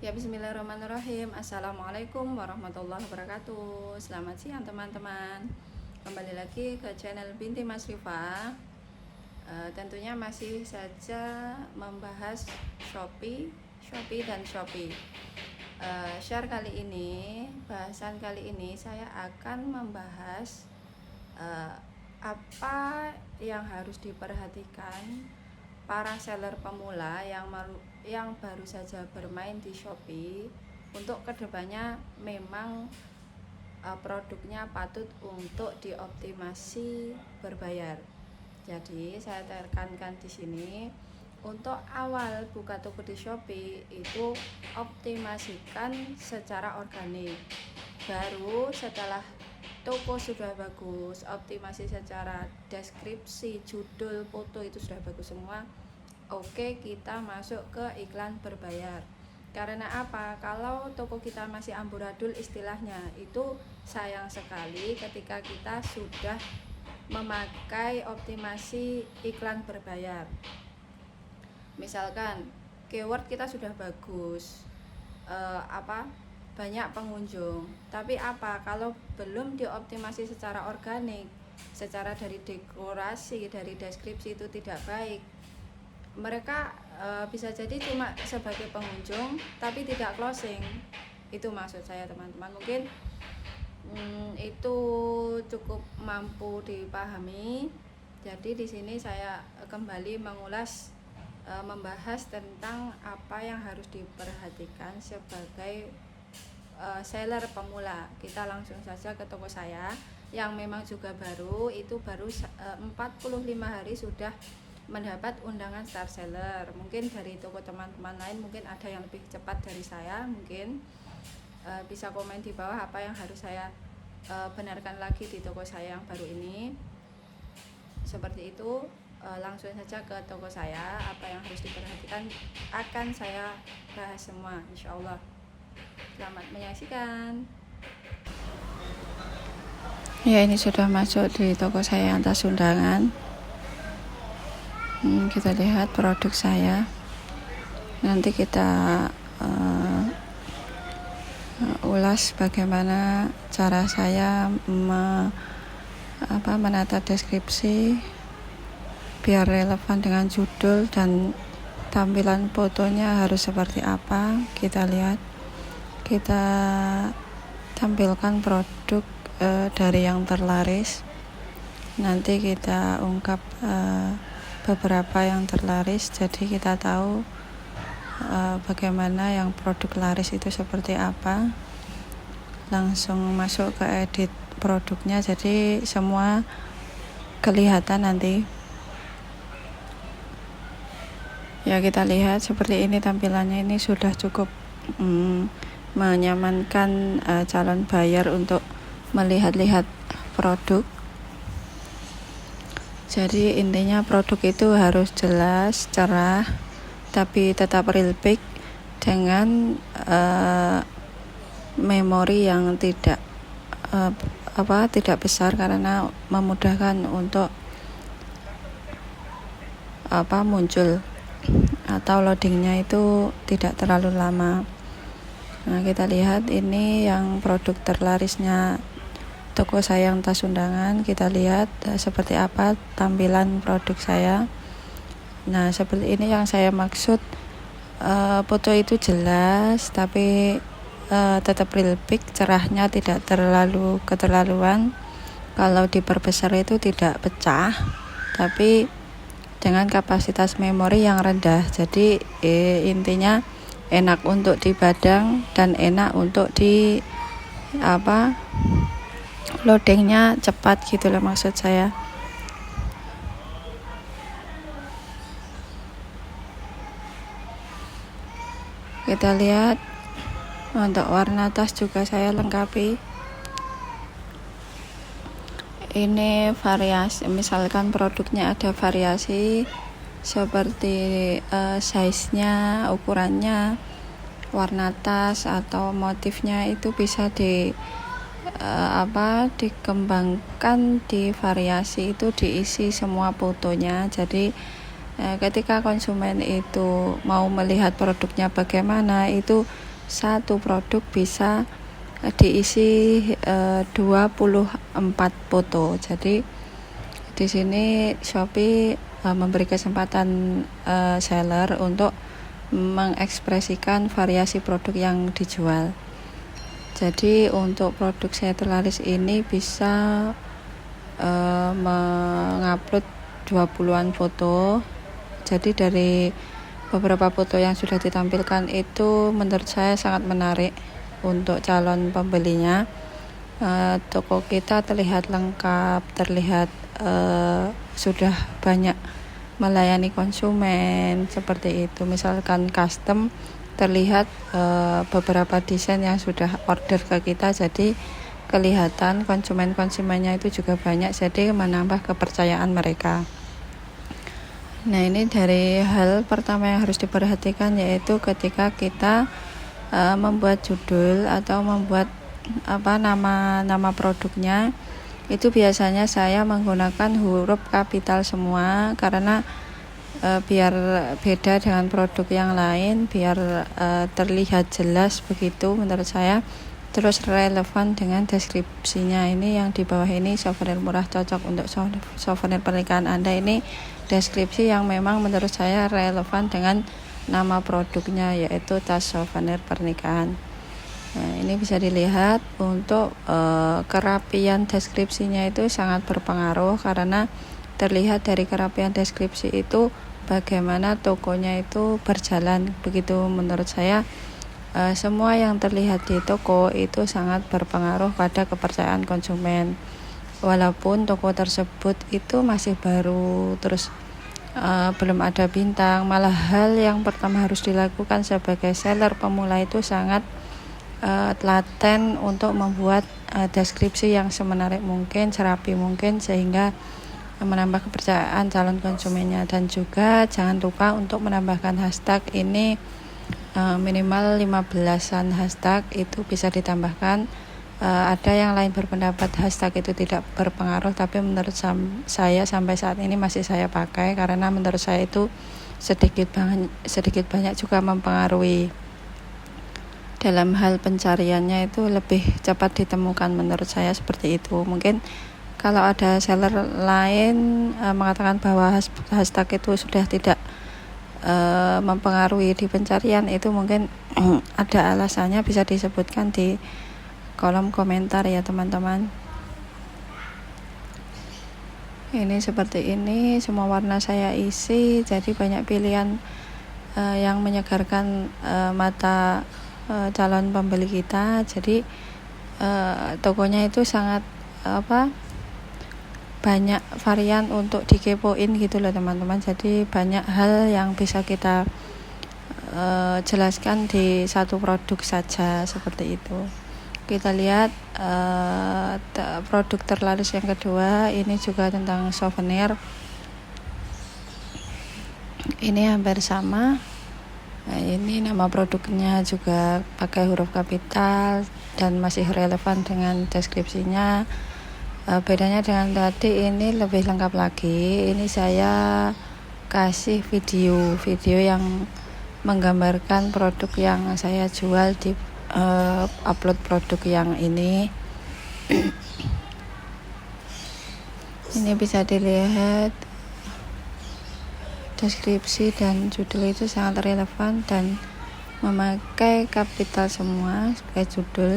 Ya, bismillahirrahmanirrahim. Assalamualaikum warahmatullahi wabarakatuh. Selamat siang teman-teman. Kembali lagi ke channel Binti Mas Rifa. Tentunya masih saja membahas Shopee dan Shopee. Share kali ini, bahasan kali ini saya akan membahas apa yang harus diperhatikan para seller pemula yang baru saja bermain di Shopee untuk kedepannya. Memang produknya patut untuk dioptimasi berbayar. Jadi saya tekankan di sini, untuk awal buka toko di Shopee itu optimasikan secara organik. Baru setelah toko sudah bagus, optimasi secara deskripsi, judul, foto itu sudah bagus semua, oke, kita masuk ke iklan berbayar. Karena apa? Kalau toko kita masih amburadul istilahnya, itu sayang sekali ketika kita sudah memakai optimasi iklan berbayar. Misalkan keyword kita sudah bagus, banyak pengunjung, tapi kalau belum dioptimasi secara organik, secara dari dekorasi, dari deskripsi itu tidak baik, mereka bisa jadi cuma sebagai pengunjung tapi tidak closing. Itu maksud saya teman-teman. Mungkin itu cukup mampu dipahami. Jadi di sini saya kembali mengulas, membahas tentang apa yang harus diperhatikan sebagai seller pemula. Kita langsung saja ke toko saya yang memang juga baru, itu baru 45 hari sudah mendapat undangan star seller. Mungkin dari toko teman-teman lain mungkin ada yang lebih cepat dari saya, mungkin bisa komen di bawah apa yang harus saya benarkan lagi di toko saya yang baru ini. Seperti itu. Langsung saja ke toko saya, apa yang harus diperhatikan akan saya bahas semua, insya Allah. Selamat menyaksikan. Ya, ini sudah masuk di toko saya atas undangan. Kita lihat produk saya. Nanti kita ulas bagaimana cara saya menata deskripsi biar relevan dengan judul, dan tampilan fotonya harus seperti apa. Kita lihat, kita tampilkan produk dari yang terlaris. Nanti kita ungkap beberapa yang terlaris, jadi kita tahu bagaimana yang produk laris itu seperti apa. Langsung masuk ke edit produknya, jadi semua kelihatan nanti. Ya, kita lihat seperti ini tampilannya. Ini sudah cukup menyamankan calon buyer untuk melihat-lihat produk. Jadi intinya produk itu harus jelas, cerah, tapi tetap real big dengan memori yang tidak besar, karena memudahkan untuk muncul atau loadingnya itu tidak terlalu lama. Nah, kita lihat ini yang produk terlarisnya toko saya yang tas undangan. Kita lihat seperti apa tampilan produk saya. Nah, seperti ini yang saya maksud. Foto itu jelas tapi tetap real big, cerahnya tidak terlalu keterlaluan. Kalau diperbesar itu tidak pecah, tapi dengan kapasitas memori yang rendah. Jadi intinya enak untuk dipajang dan enak untuk loadingnya cepat gitu loh maksud saya. Kita lihat untuk warna tas juga saya lengkapi. Ini variasi, misalkan produknya ada variasi seperti size-nya, ukurannya, warna tas atau motifnya, itu bisa dikembangkan di variasi itu, diisi semua fotonya. Jadi ketika konsumen itu mau melihat produknya bagaimana, itu satu produk bisa diisi 24 foto. Jadi di sini Shopee memberi kesempatan seller untuk mengekspresikan variasi produk yang dijual. Jadi untuk produk saya terlaris ini bisa mengupload 20-an foto. Jadi dari beberapa foto yang sudah ditampilkan itu menurut saya sangat menarik untuk calon pembelinya. Toko kita terlihat lengkap, terlihat sudah banyak melayani konsumen seperti itu. Misalkan custom, terlihat beberapa desain yang sudah order ke kita, jadi kelihatan konsumennya itu juga banyak, jadi menambah kepercayaan mereka. Nah, ini dari hal pertama yang harus diperhatikan, yaitu ketika kita membuat judul atau membuat nama produknya, itu biasanya saya menggunakan huruf kapital semua, karena biar beda dengan produk yang lain, biar terlihat jelas begitu menurut saya, terus relevan dengan deskripsinya. Ini yang di bawah ini souvenir murah cocok untuk souvenir pernikahan Anda, ini deskripsi yang memang menurut saya relevan dengan nama produknya, yaitu tas souvenir pernikahan. Nah, ini bisa dilihat untuk kerapian deskripsinya itu sangat berpengaruh, karena terlihat dari kerapian deskripsi itu bagaimana tokonya itu berjalan. Begitu menurut saya, semua yang terlihat di toko itu sangat berpengaruh pada kepercayaan konsumen. Walaupun toko tersebut itu masih baru, terus belum ada bintang, malah hal yang pertama harus dilakukan sebagai seller pemula itu sangat telaten untuk membuat deskripsi yang semenarik mungkin, serapi mungkin, sehingga menambah kepercayaan calon konsumennya. Dan juga jangan lupa untuk menambahkan hashtag ini, minimal 15-an hashtag itu bisa ditambahkan. Ada yang lain berpendapat hashtag itu tidak berpengaruh, tapi menurut saya sampai saat ini masih saya pakai, karena menurut saya itu sedikit banyak juga mempengaruhi. Dalam hal pencariannya itu lebih cepat ditemukan, menurut saya seperti itu. Mungkin kalau ada seller lain mengatakan bahwa hashtag itu sudah tidak mempengaruhi di pencarian, itu mungkin ada alasannya, bisa disebutkan di kolom komentar ya teman-teman. Ini seperti ini, semua warna saya isi, jadi banyak pilihan yang menyegarkan mata calon pembeli kita. Jadi tokonya itu sangat banyak varian untuk dikepoin gitu loh teman-teman. Jadi banyak hal yang bisa kita jelaskan di satu produk saja, seperti itu. Kita lihat produk terlaris yang kedua, ini juga tentang souvenir. Ini hampir sama. Nah, ini nama produknya juga pakai huruf kapital dan masih relevan dengan deskripsinya. Bedanya dengan tadi, ini lebih lengkap lagi. Ini saya kasih video yang menggambarkan produk yang saya jual di upload produk yang ini. Ini bisa dilihat deskripsi dan judul itu sangat relevan dan memakai kapital semua sebagai judul.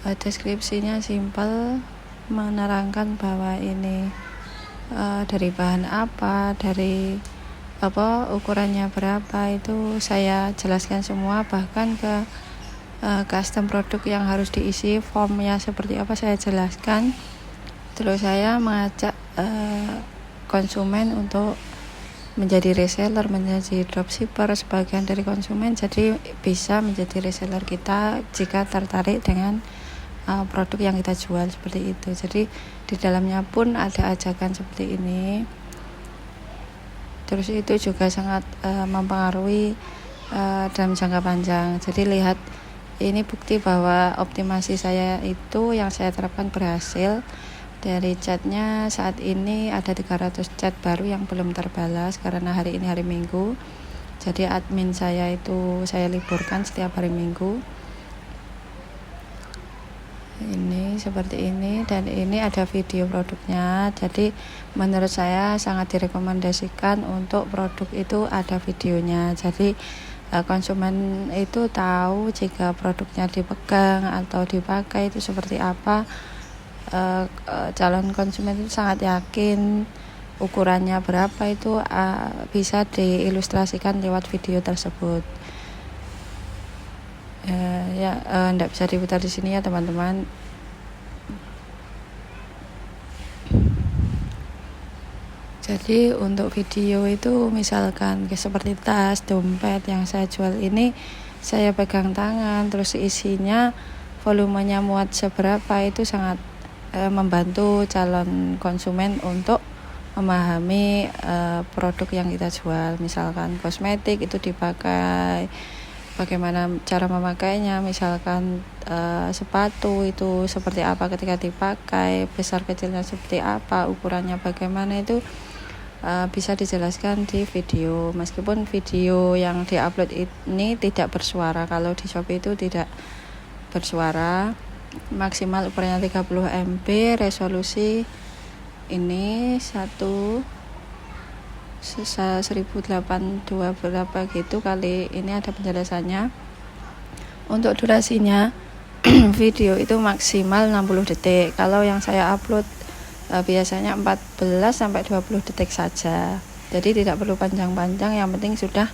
Deskripsinya simpel, menerangkan bahwa ini dari bahan apa, dari ukurannya berapa, itu saya jelaskan semua. Bahkan ke custom produk yang harus diisi, formnya seperti apa saya jelaskan. Terus saya mengajak konsumen untuk menjadi reseller, menjadi dropshipper, sebagian dari konsumen, jadi bisa menjadi reseller kita jika tertarik dengan produk yang kita jual, seperti itu. Jadi di dalamnya pun ada ajakan seperti ini. Terus itu juga sangat mempengaruhi dalam jangka panjang. Jadi lihat, ini bukti bahwa optimasi saya itu yang saya terapkan berhasil. Dari chatnya saat ini ada 300 chat baru yang belum terbalas karena hari ini hari Minggu. Jadi admin saya itu saya liburkan setiap hari Minggu. Ini seperti ini, dan ini ada video produknya. Jadi menurut saya sangat direkomendasikan untuk produk itu ada videonya. Jadi konsumen itu tahu jika produknya dipegang atau dipakai itu seperti apa. Calon konsumen itu sangat yakin ukurannya berapa itu bisa diilustrasikan lewat video tersebut. Enggak bisa diputar di sini ya teman-teman. Jadi untuk video itu misalkan seperti tas, dompet yang saya jual ini, saya pegang tangan, terus isinya volumenya muat seberapa, itu sangat membantu calon konsumen untuk memahami produk yang kita jual. Misalkan kosmetik itu dipakai, bagaimana cara memakainya, misalkan sepatu itu seperti apa ketika dipakai, besar kecilnya seperti apa, ukurannya bagaimana, itu bisa dijelaskan di video. Meskipun video yang diupload ini tidak bersuara, kalau di Shopee itu tidak bersuara. Maksimal ukurannya 30 MB, resolusi ini 1082 berapa gitu kali, ini ada penjelasannya. Untuk durasinya video itu maksimal 60 detik. Kalau yang saya upload biasanya 14-20 detik saja. Jadi tidak perlu panjang-panjang, yang penting sudah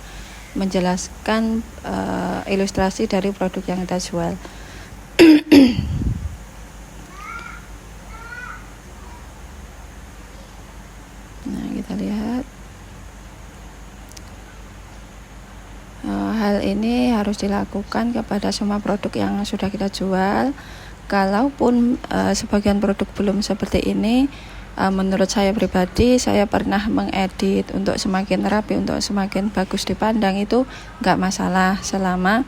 menjelaskan ilustrasi dari produk yang kita jual. Nah, kita lihat. Hal ini harus dilakukan kepada semua produk yang sudah kita jual. Kalaupun sebagian produk belum seperti ini, menurut saya pribadi, saya pernah mengedit untuk semakin rapi, untuk semakin bagus dipandang, itu nggak masalah selama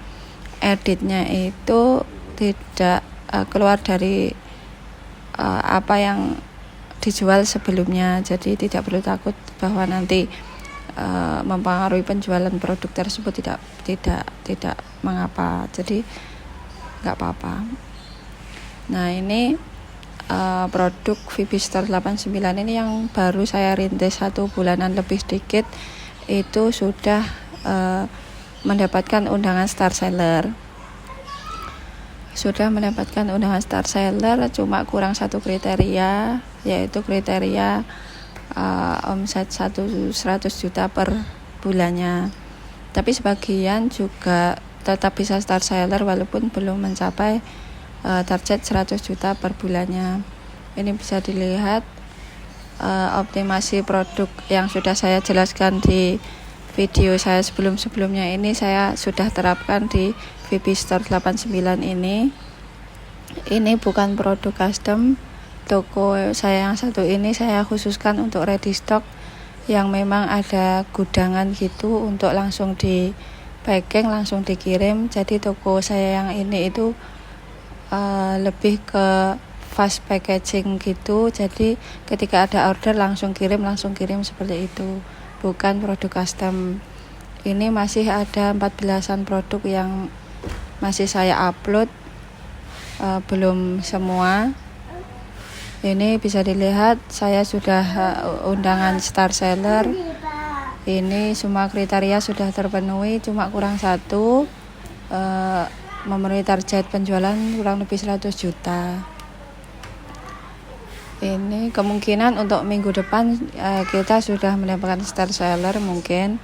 editnya itu tidak keluar dari apa yang dijual sebelumnya. Jadi tidak perlu takut bahwa nanti mempengaruhi penjualan produk tersebut, tidak mengapa, jadi nggak apa-apa. Nah, ini produk VB Store 89 ini yang baru saya rintis 1 bulanan lebih sedikit, itu sudah mendapatkan undangan Star Seller. Sudah mendapatkan undangan Star Seller, cuma kurang satu kriteria, yaitu kriteria omset 100 juta per bulannya. Tapi sebagian juga tetap bisa Star Seller walaupun belum mencapai target 100 juta per bulannya. Ini bisa dilihat optimasi produk yang sudah saya jelaskan di video saya sebelum-sebelumnya ini, saya sudah terapkan di VB Store 89 ini. Ini bukan produk custom. Toko saya yang satu ini saya khususkan untuk ready stock, yang memang ada gudangan gitu untuk langsung di packing, langsung dikirim. Jadi toko saya yang ini itu lebih ke fast packaging gitu. Jadi ketika ada order langsung kirim seperti itu. Bukan produk custom. Ini masih ada 14-an produk yang masih saya upload, belum semua. Ini bisa dilihat saya sudah undangan Star Seller. Ini semua kriteria sudah terpenuhi, cuma kurang satu, memenuhi target penjualan kurang lebih 100 juta. Ini kemungkinan untuk minggu depan kita sudah mendapatkan Star Seller mungkin.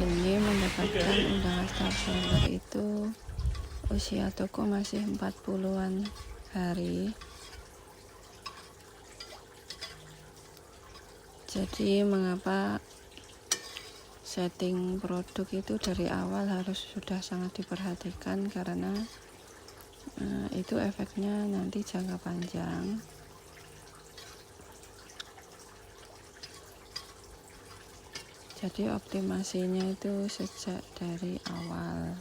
Ini mendapatkan undangan Star Seller itu usia toko masih 40-an hari. Jadi mengapa setting produk itu dari awal harus sudah sangat diperhatikan, karena itu efeknya nanti jangka panjang. Jadi optimasinya itu sejak dari awal.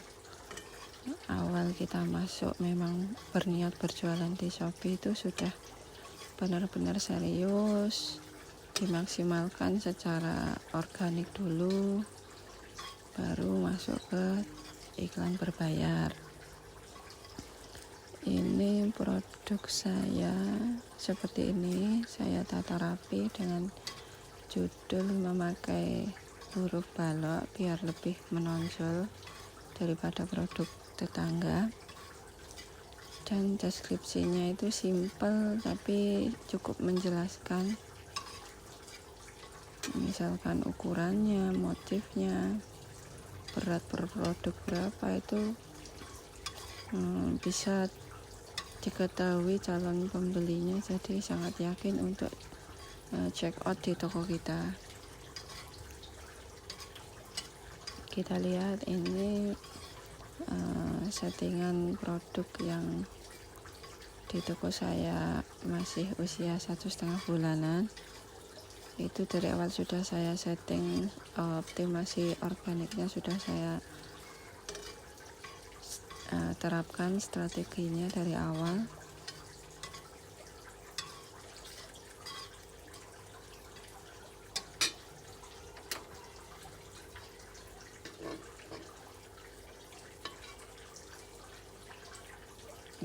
awal kita masuk memang berniat berjualan di Shopee itu sudah benar-benar serius, dimaksimalkan secara organik dulu, baru masuk ke iklan berbayar. Ini produk saya seperti ini, saya tata rapi dengan judul memakai huruf balok biar lebih menonjol daripada produk tetangga, dan deskripsinya itu simple tapi cukup menjelaskan, misalkan ukurannya, motifnya, berat per produk berapa itu bisa diketahui calon pembelinya, jadi sangat yakin untuk check out di toko kita. Kita lihat ini settingan produk yang di toko saya masih usia 1,5 bulanan. Itu dari awal sudah saya setting, optimasi organiknya sudah saya terapkan strateginya dari awal.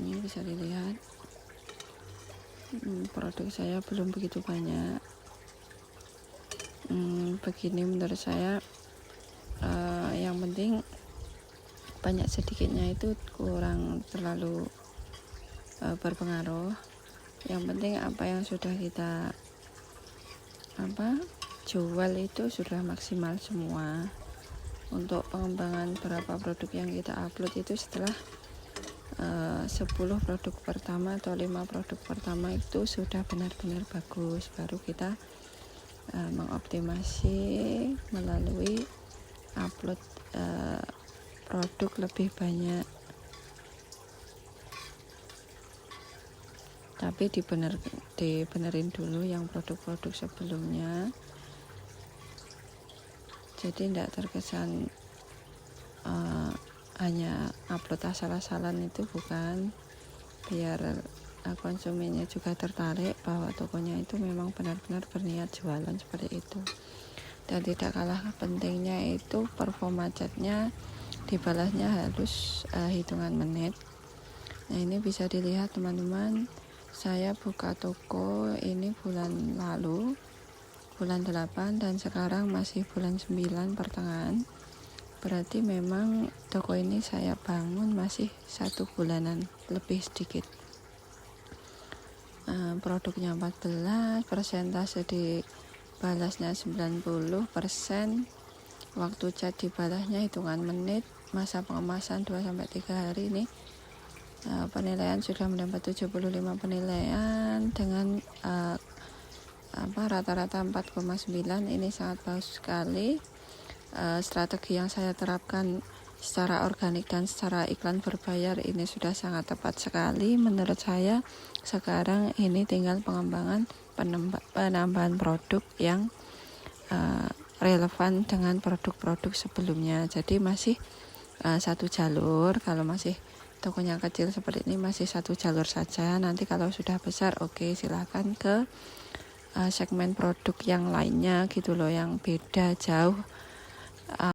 Ini bisa dilihat, produk saya belum begitu banyak. Begini menurut saya, yang penting banyak sedikitnya itu kurang terlalu berpengaruh. Yang penting apa yang sudah kita jual itu sudah maksimal semua. Untuk pengembangan berapa produk yang kita upload itu setelah 10 produk pertama atau 5 produk pertama itu sudah benar-benar bagus, baru kita mengoptimasi melalui upload produk lebih banyak, tapi dibenerin dulu yang produk-produk sebelumnya, jadi tidak terkesan hanya upload asal-asalan. Itu bukan, biar konsumennya juga tertarik bahwa tokonya itu memang benar-benar berniat jualan seperti itu. Dan tidak kalah pentingnya itu performa chatnya dibalasnya harus hitungan menit. Nah, ini bisa dilihat teman-teman, saya buka toko ini bulan lalu, bulan 8, dan sekarang masih bulan 9 pertengahan. Berarti memang toko ini saya bangun masih 1 bulanan lebih sedikit. Produknya 14, persentase dibalasnya 90%, waktu chat dibalasnya hitungan menit, masa pengemasan 2-3 hari. Ini penilaian sudah mendapat 75 penilaian dengan rata-rata 4,9. Ini sangat bagus sekali. Strategi yang saya terapkan secara organik dan secara iklan berbayar ini sudah sangat tepat sekali menurut saya. Sekarang ini tinggal pengembangan penambahan produk yang relevan dengan produk-produk sebelumnya. Jadi masih satu jalur. Kalau masih tokonya kecil seperti ini masih satu jalur saja. Nanti kalau sudah besar, oke, silahkan ke segmen produk yang lainnya gitu loh, yang beda jauh